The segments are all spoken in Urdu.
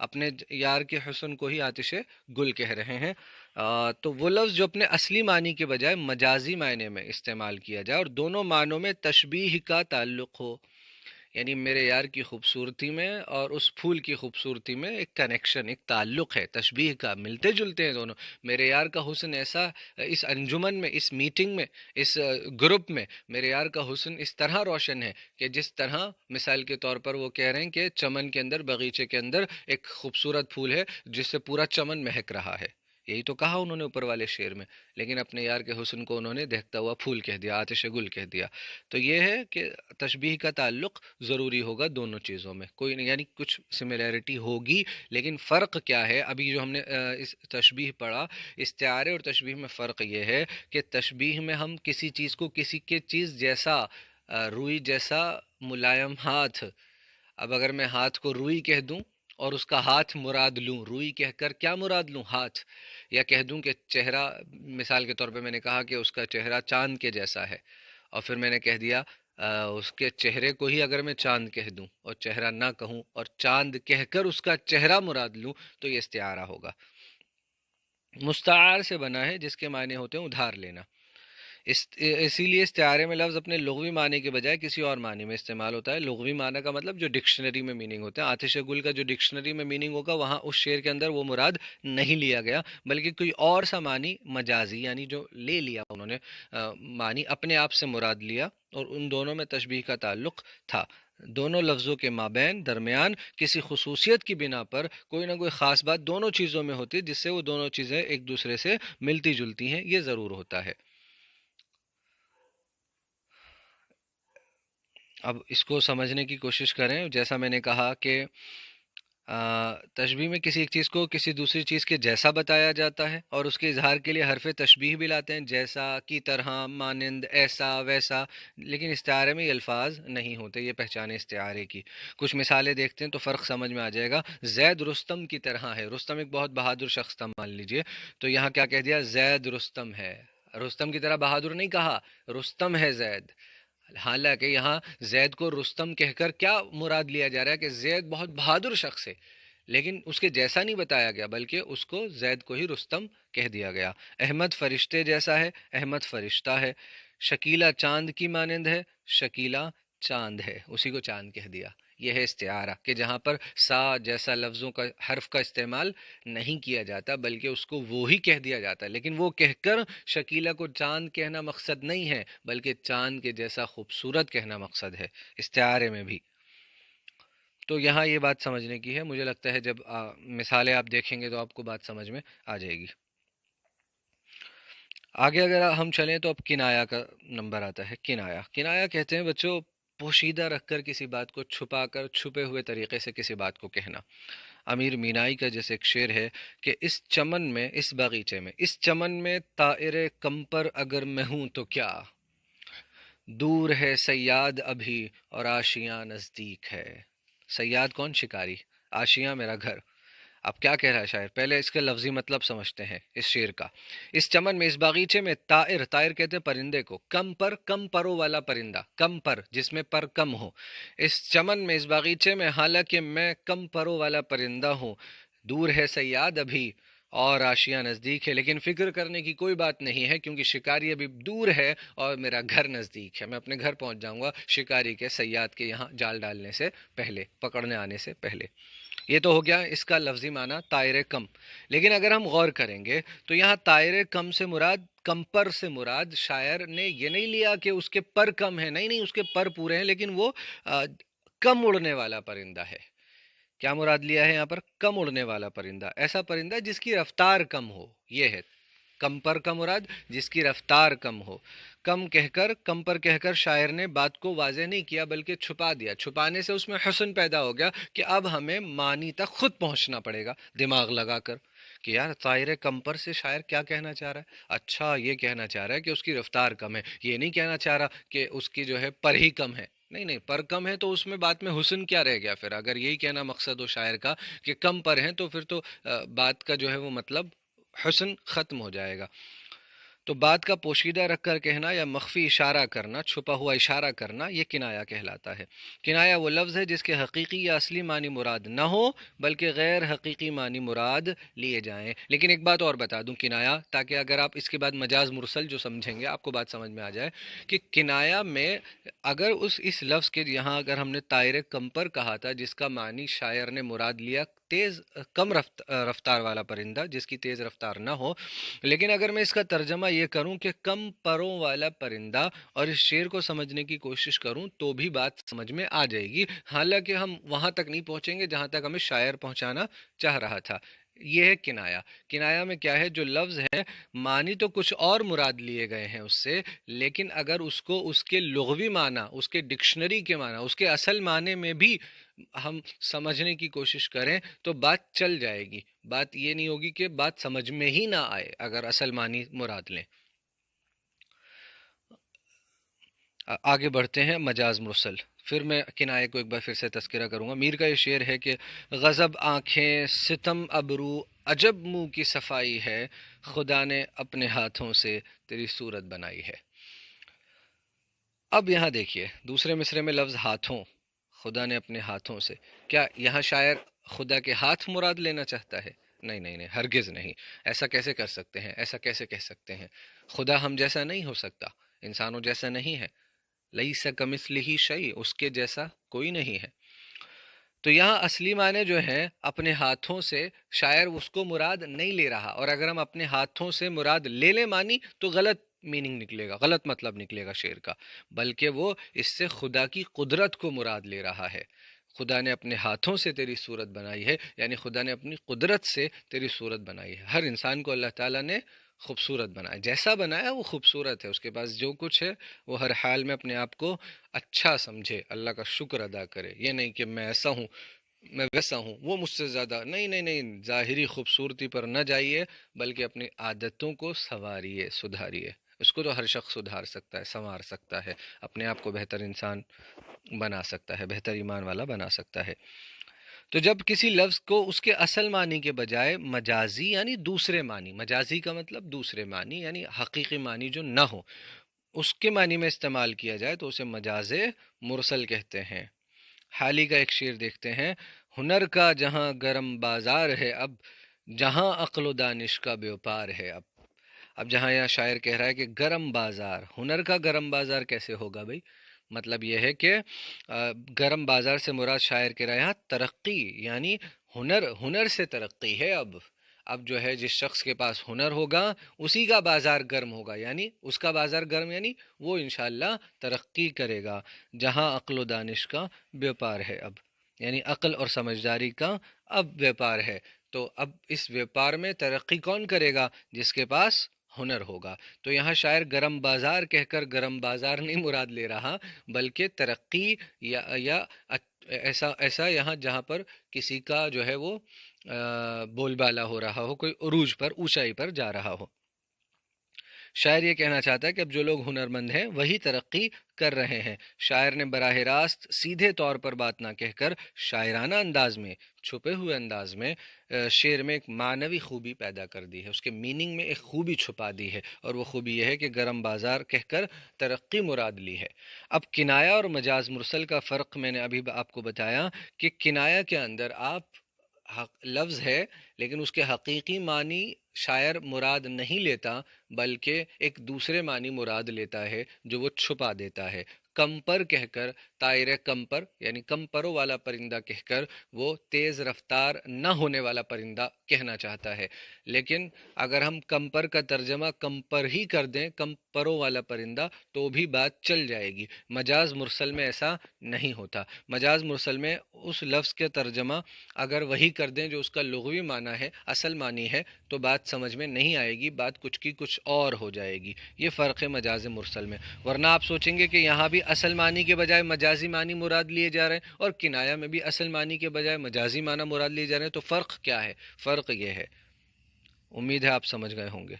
اپنے یار کے حسن کو ہی آتش گل کہہ رہے ہیں۔ تو وہ لفظ جو اپنے اصلی معنی کے بجائے مجازی معنی میں استعمال کیا جائے اور دونوں معنوں میں تشبیہ کا تعلق ہو، یعنی میرے یار کی خوبصورتی میں اور اس پھول کی خوبصورتی میں ایک کنیکشن، ایک تعلق ہے تشبیہ کا، ملتے جلتے ہیں دونوں۔ میرے یار کا حسن ایسا، اس انجمن میں، اس میٹنگ میں، اس گروپ میں میرے یار کا حسن اس طرح روشن ہے کہ جس طرح مثال کے طور پر وہ کہہ رہے ہیں کہ چمن کے اندر، باغیچے کے اندر ایک خوبصورت پھول ہے جس سے پورا چمن مہک رہا ہے، یہی تو کہا انہوں نے اوپر والے شعر میں، لیکن اپنے یار کے حسن کو انہوں نے دیکھتا ہوا پھول کہہ دیا، آتش گل کہہ دیا۔ تو یہ ہے کہ تشبیہ کا تعلق ضروری ہوگا دونوں چیزوں میں، کوئی نہیں، یعنی کچھ سملیرٹی ہوگی، لیکن فرق کیا ہے؟ ابھی جو ہم نے اس تشبیہ پڑھا، استعارے اور تشبیہ میں فرق یہ ہے کہ تشبیہ میں ہم کسی چیز کو کسی کے چیز جیسا، روئی جیسا ملائم ہاتھ، اب اگر میں ہاتھ کو روئی کہہ دوں اور اس کا ہاتھ مراد لوں، روئی کہہ کر کیا مراد لوں؟ ہاتھ، یا کہہ دوں کہ چہرہ، مثال کے طور پہ میں نے کہا کہ اس کا چہرہ چاند کے جیسا ہے، اور پھر میں نے کہہ دیا اس کے چہرے کو ہی اگر میں چاند کہہ دوں اور چہرہ نہ کہوں اور چاند کہہ کر اس کا چہرہ مراد لوں تو یہ استعارہ ہوگا۔ مستعار سے بنا ہے جس کے معنی ہوتے ہیں ادھار لینا، اسی لیے استعارے میں لفظ اپنے لغوی معنی کے بجائے کسی اور معنی میں استعمال ہوتا ہے۔ لغوی معنی کا مطلب جو ڈکشنری میں میننگ ہوتا ہے، آتش گل کا جو ڈکشنری میں میننگ ہوگا وہاں اس شعر کے اندر وہ مراد نہیں لیا گیا، بلکہ کوئی اور سا معنی مجازی، یعنی جو لے لیا انہوں نے معنی اپنے آپ سے مراد لیا، اور ان دونوں میں تشبیہ کا تعلق تھا۔ دونوں لفظوں کے مابین، درمیان کسی خصوصیت کی بنا پر کوئی نہ کوئی خاص بات دونوں چیزوں میں ہوتی ہے جس سے وہ دونوں چیزیں ایک دوسرے سے ملتی جلتی ہیں، یہ ضرور ہوتا ہے۔ اب اس کو سمجھنے کی کوشش کریں، جیسا میں نے کہا کہ تشبیہ میں کسی ایک چیز کو کسی دوسری چیز کے جیسا بتایا جاتا ہے اور اس کے اظہار کے لیے حرف تشبیہ بھی لاتے ہیں، جیسا، کی طرح، مانند، ایسا، ویسا، لیکن استعارے میں یہ الفاظ نہیں ہوتے، یہ پہچان استعارے کی۔ کچھ مثالیں دیکھتے ہیں تو فرق سمجھ میں آ جائے گا۔ زید رستم کی طرح ہے، رستم ایک بہت بہادر شخص تھا مان لیجئے، تو یہاں کیا کہہ دیا؟ زید رستم ہے، رستم کی طرح بہادر نہیں کہا، رستم ہے زید، حالانکہ یہاں زید کو رستم کہہ کر کیا مراد لیا جا رہا ہے کہ زید بہت بہادر شخص ہے، لیکن اس کے جیسا نہیں بتایا گیا بلکہ اس کو زید کو ہی رستم کہہ دیا گیا۔ احمد فرشتے جیسا ہے، احمد فرشتہ ہے۔ شکیلہ چاند کی مانند ہے، شکیلہ چاند ہے، اسی کو چاند کہہ دیا۔ یہ ہے استعارہ کہ جہاں پر سا جیسا لفظوں کا، حرف کا استعمال نہیں کیا جاتا بلکہ اس کو وہی کہہ دیا جاتا ہے، لیکن وہ کہہ کر شکیلہ کو چاند کہنا مقصد نہیں ہے بلکہ چاند کے جیسا خوبصورت کہنا مقصد ہے استعارے میں بھی۔ تو یہاں یہ بات سمجھنے کی ہے، مجھے لگتا ہے جب مثالیں آپ دیکھیں گے تو آپ کو بات سمجھ میں آ جائے گی۔ آگے اگر ہم چلیں تو اب کنایا کا نمبر آتا ہے۔ کنایا، کنایا کہتے ہیں بچوں پوشیدہ رکھ کر کسی بات کو چھپا کر، چھپے ہوئے طریقے سے کسی بات کو کہنا۔ امیر مینائی کا جیسے ایک شعر ہے کہ اس چمن میں، اس باغیچے میں، اس چمن میں طائر کم پر اگر میں ہوں تو کیا، دور ہے صیاد ابھی اور آشیاں نزدیک ہے۔ صیاد کون؟ شکاری، آشیاں میرا گھر۔ اب کیا کہہ رہا ہے شاعر؟ پہلے اس کا لفظی مطلب سمجھتے ہیں اس شعر کا۔ اس چمن میں، اس باغیچے میں، طائر، طائر کہتے ہیں پرندے کو، کم پر، کم پروں والا پرندہ، کم پر جس میں پر کم ہو، اس چمن میں، اس باغیچے میں، حالانکہ میں کم پروں والا پرندہ ہوں، دور ہے صیاد ابھی اور آشیاں نزدیک ہے، لیکن فکر کرنے کی کوئی بات نہیں ہے کیونکہ شکاری ابھی دور ہے اور میرا گھر نزدیک ہے، میں اپنے گھر پہنچ جاؤں گا شکاری کے، صیاد کے یہاں جال ڈالنے سے پہلے، پکڑنے آنے سے پہلے۔ یہ تو ہو گیا اس کا لفظی معنی طائر کم، لیکن اگر ہم غور کریں گے تو یہاں طائر کم سے مراد، کم پر سے مراد، شاعر نے یہ نہیں لیا کہ اس کے پر کم ہیں، نہیں نہیں، اس کے پر پورے ہیں، لیکن وہ کم اڑنے والا پرندہ ہے۔ کیا مراد لیا ہے یہاں پر؟ کم اڑنے والا پرندہ، ایسا پرندہ جس کی رفتار کم ہو، یہ ہے کم پر کا مراد، جس کی رفتار کم ہو۔ کم کہہ کر، کم پر کہہ کر شاعر نے بات کو واضح نہیں کیا بلکہ چھپا دیا، چھپانے سے اس میں حسن پیدا ہو گیا کہ اب ہمیں معنی تک خود پہنچنا پڑے گا دماغ لگا کر کہ یار طائر کم پر سے شاعر کیا کہنا چاہ رہا ہے؟ اچھا یہ کہنا چاہ رہا ہے کہ اس کی رفتار کم ہے، یہ نہیں کہنا چاہ رہا کہ اس کی جو ہے پر ہی کم ہے، نہیں نہیں، پر کم ہے تو اس میں بات میں حسن کیا رہ گیا پھر؟ اگر یہی کہنا مقصد ہو شاعر کا کہ کم پر ہیں تو پھر تو بات کا جو ہے وہ مطلب حسن ختم ہو جائے گا۔ تو بات کا پوشیدہ رکھ کر کہنا یا مخفی اشارہ کرنا، چھپا ہوا اشارہ کرنا، یہ کنایا کہلاتا ہے۔ کنایا وہ لفظ ہے جس کے حقیقی یا اصلی معنی مراد نہ ہو بلکہ غیر حقیقی معنی مراد لیے جائیں۔ لیکن ایک بات اور بتا دوں کنایا، تاکہ اگر آپ اس کے بعد مجاز مرسل جو سمجھیں گے آپ کو بات سمجھ میں آ جائے کہ کنایا میں اگر اس لفظ کے یہاں اگر ہم نے طائر کمپر کہا تھا جس کا معنی شاعر نے مراد لیا تیز کم رفتار والا پرندہ جس کی تیز رفتار نہ ہو، لیکن اگر میں اس کا ترجمہ یہ کروں کہ کم پروں والا پرندہ اور اس شعر کو سمجھنے کی کوشش کروں تو بھی بات سمجھ میں آ جائے گی، حالانکہ ہم وہاں تک نہیں پہنچیں گے جہاں تک ہمیں شاعر پہنچانا چاہ رہا تھا۔ یہ ہے کنایا۔ کنایا میں کیا ہے، جو لفظ ہے معنی تو کچھ اور مراد لیے گئے ہیں اس سے، لیکن اگر اس کو اس کے لغوی معنی، اس کے ڈکشنری کے معنی، اس کے اصل معنی میں بھی ہم سمجھنے کی کوشش کریں تو بات چل جائے گی۔ بات یہ نہیں ہوگی کہ بات سمجھ میں ہی نہ آئے اگر اصل معنی مراد لیں۔ آگے بڑھتے ہیں مجاز مرسل۔ پھر میں کنائے کو ایک بار پھر سے تذکرہ کروں گا۔ میر کا یہ شعر ہے کہ غضب آنکھیں ستم ابرو عجب منہ کی صفائی ہے، خدا نے اپنے ہاتھوں سے تیری صورت بنائی ہے۔ اب یہاں دیکھیے دوسرے مصرے میں لفظ ہاتھوں، خدا نے اپنے ہاتھوں سے، کیا یہاں شاعر خدا کے ہاتھ مراد لینا چاہتا ہے؟ نہیں نہیں نہیں، ہرگز نہیں۔ ایسا کیسے کر سکتے ہیں، ایسا کیسے کہہ سکتے ہیں؟ خدا ہم جیسا نہیں ہو سکتا، انسانوں جیسا نہیں ہے۔ لیس کمثلہ شیء، اس کے جیسا کوئی نہیں ہے۔ تو یہاں اصلی معنی جو ہے اپنے ہاتھوں سے، شاعر اس کو مراد نہیں لے رہا، اور اگر ہم اپنے ہاتھوں سے مراد لے لیں معنی تو غلط میننگ نکلے گا، غلط مطلب نکلے گا شعر کا، بلکہ وہ اس سے خدا کی قدرت کو مراد لے رہا ہے۔ خدا نے اپنے ہاتھوں سے تیری صورت بنائی ہے، یعنی خدا نے اپنی قدرت سے تیری صورت بنائی ہے۔ ہر انسان کو اللہ تعالیٰ نے خوبصورت بنایا، جیسا بنایا وہ خوبصورت ہے، اس کے پاس جو کچھ ہے وہ ہر حال میں اپنے آپ کو اچھا سمجھے، اللہ کا شکر ادا کرے۔ یہ نہیں کہ میں ایسا ہوں، میں ویسا ہوں، وہ مجھ سے زیادہ، نہیں نہیں نہیں، ظاہری خوبصورتی پر نہ جائیے بلکہ اپنی عادتوں کو سنواریے، سدھاریے۔ اس کو تو ہر شخص سدھار سکتا ہے، سنوار سکتا ہے، اپنے آپ کو بہتر انسان بنا سکتا ہے، بہتر ایمان والا بنا سکتا ہے۔ تو جب کسی لفظ کو اس کے اصل معنی کے بجائے مجازی یعنی دوسرے معنی، مجازی کا مطلب دوسرے معنی یعنی حقیقی معنی جو نہ ہو، اس کے معنی میں استعمال کیا جائے تو اسے مجاز مرسل کہتے ہیں۔ حالی کا ایک شعر دیکھتے ہیں، ہنر کا جہاں گرم بازار ہے اب، جہاں عقل و دانش کا بیوپار ہے اب۔ اب جہاں یہاں شاعر کہہ رہا ہے کہ گرم بازار، ہنر کا گرم بازار کیسے ہوگا بھائی؟ مطلب یہ ہے کہ گرم بازار سے مراد شاعر کہہ رہا ہے یہاں ترقی، یعنی ہنر سے ترقی ہے اب جو ہے جس شخص کے پاس ہنر ہوگا اسی کا بازار گرم ہوگا، یعنی اس کا بازار گرم یعنی وہ انشاءاللہ ترقی کرے گا۔ جہاں عقل و دانش کا بیوپار ہے اب، یعنی عقل اور سمجھداری کا اب بیوپار ہے، تو اب اس بیوپار میں ترقی کون کرے گا؟ جس کے پاس ہنر ہوگا۔ تو یہاں شاعر گرم بازار کہہ کر گرم بازار نہیں مراد لے رہا بلکہ ترقی یا ایسا یہاں جہاں پر کسی کا جو ہے وہ بول بالا ہو رہا ہو، کوئی عروج پر، اونچائی پر جا رہا ہو۔ شاعر یہ کہنا چاہتا ہے کہ اب جو لوگ ہنرمند ہیں وہی ترقی کر رہے ہیں۔ شاعر نے براہ راست سیدھے طور پر بات نہ کہہ کر شاعرانہ انداز میں، چھپے ہوئے انداز میں شعر میں ایک معنوی خوبی پیدا کر دی ہے، اس کے میننگ میں ایک خوبی چھپا دی ہے، اور وہ خوبی یہ ہے کہ گرم بازار کہہ کر ترقی مراد لی ہے۔ اب کنایا اور مجاز مرسل کا فرق میں نے ابھی آپ کو بتایا کہ کنایا کے اندر آپ لفظ ہے لیکن اس کے حقیقی معنی شاعر مراد نہیں لیتا بلکہ ایک دوسرے معنی مراد لیتا ہے جو وہ چھپا دیتا ہے۔ کمپر کہہ کر، طائر کمپر یعنی کمپروں والا پرندہ کہہ کر وہ تیز رفتار نہ ہونے والا پرندہ کہنا چاہتا ہے، لیکن اگر ہم کمپر کا ترجمہ کمپر ہی کر دیں، کمپروں والا پرندہ، تو بھی بات چل جائے گی۔ مجاز مرسل میں ایسا نہیں ہوتا۔ مجاز مرسل میں اس لفظ کے ترجمہ اگر وہی کر دیں جو اس کا لغوی معنی ہے، اصل معنی ہے، تو بات سمجھ میں نہیں آئے گی، بات کچھ کی کچھ اور ہو جائے گی۔ یہ فرق ہے مجاز مرسل میں۔ ورنہ آپ سوچیں گے کہ یہاں بھی اصل معنی کے بجائے مجازی معنی مراد لیے جا رہے ہیں، اور کنایا میں بھی اصل معنی کے بجائے مجازی معنی مراد لیے جا رہے ہیں، تو فرق کیا ہے؟ فرق یہ ہے، امید ہے آپ سمجھ گئے ہوں گے۔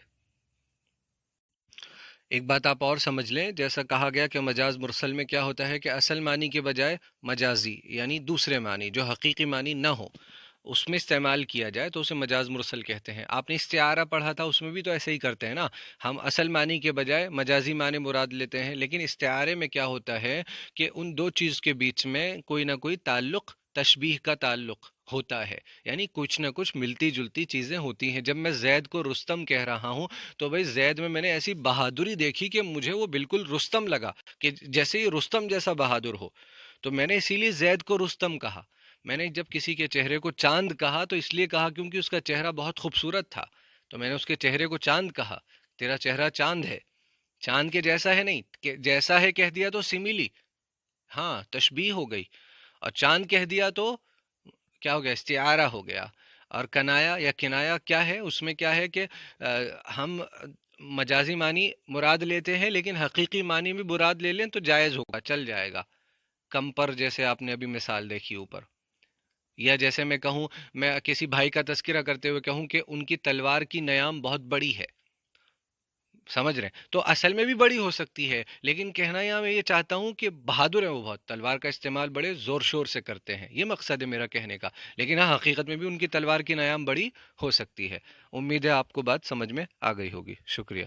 ایک بات آپ اور سمجھ لیں، جیسا کہا گیا کہ مجاز مرسل میں کیا ہوتا ہے کہ اصل معنی کے بجائے مجازی یعنی دوسرے معنی جو حقیقی معنی نہ ہو، اس میں استعمال کیا جائے تو اسے مجاز مرسل کہتے ہیں۔ آپ نے استعارہ پڑھا تھا، اس میں بھی تو ایسے ہی کرتے ہیں نا، ہم اصل معنی کے بجائے مجازی معنی مراد لیتے ہیں، لیکن استعارے میں کیا ہوتا ہے کہ ان دو چیز کے بیچ میں کوئی نہ کوئی تعلق، تشبیہ کا تعلق ہوتا ہے، یعنی کچھ نہ کچھ ملتی جلتی چیزیں ہوتی ہیں۔ جب میں زید کو رستم کہہ رہا ہوں تو بھائی زید میں نے ایسی بہادری دیکھی کہ مجھے وہ بالکل رستم لگا، کہ جیسے ہی رستم جیسا بہادر ہو، تو میں نے اسی لیے زید کو رستم کہا۔ میں نے جب کسی کے چہرے کو چاند کہا تو اس لیے کہا کیونکہ اس کا چہرہ بہت خوبصورت تھا، تو میں نے اس کے چہرے کو چاند کہا، تیرا چہرہ چاند ہے، چاند کے جیسا ہے نہیں، کہ جیسا ہے کہہ دیا تو سملی، ہاں تشبیہ ہو گئی، اور چاند کہہ دیا تو کیا ہو گیا، استعارہ ہو گیا۔ اور کنایا یا کنایا کیا ہے، اس میں کیا ہے کہ ہم مجازی معنی مراد لیتے ہیں، لیکن حقیقی معنی بھی مراد لے لیں تو جائز ہوگا، چل جائے گا۔ کم پر جیسے آپ نے ابھی مثال دیکھی اوپر، یا جیسے میں کہوں، میں کسی بھائی کا تذکرہ کرتے ہوئے کہوں کہ ان کی تلوار کی نیام بہت بڑی ہے، سمجھ رہے ہیں؟ تو اصل میں بھی بڑی ہو سکتی ہے، لیکن کہنا یہاں میں یہ چاہتا ہوں کہ بہادر ہیں وہ، بہت تلوار کا استعمال بڑے زور شور سے کرتے ہیں، یہ مقصد ہے میرا کہنے کا، لیکن ہاں حقیقت میں بھی ان کی تلوار کی نیام بڑی ہو سکتی ہے۔ امید ہے آپ کو بات سمجھ میں آ گئی ہوگی، شکریہ۔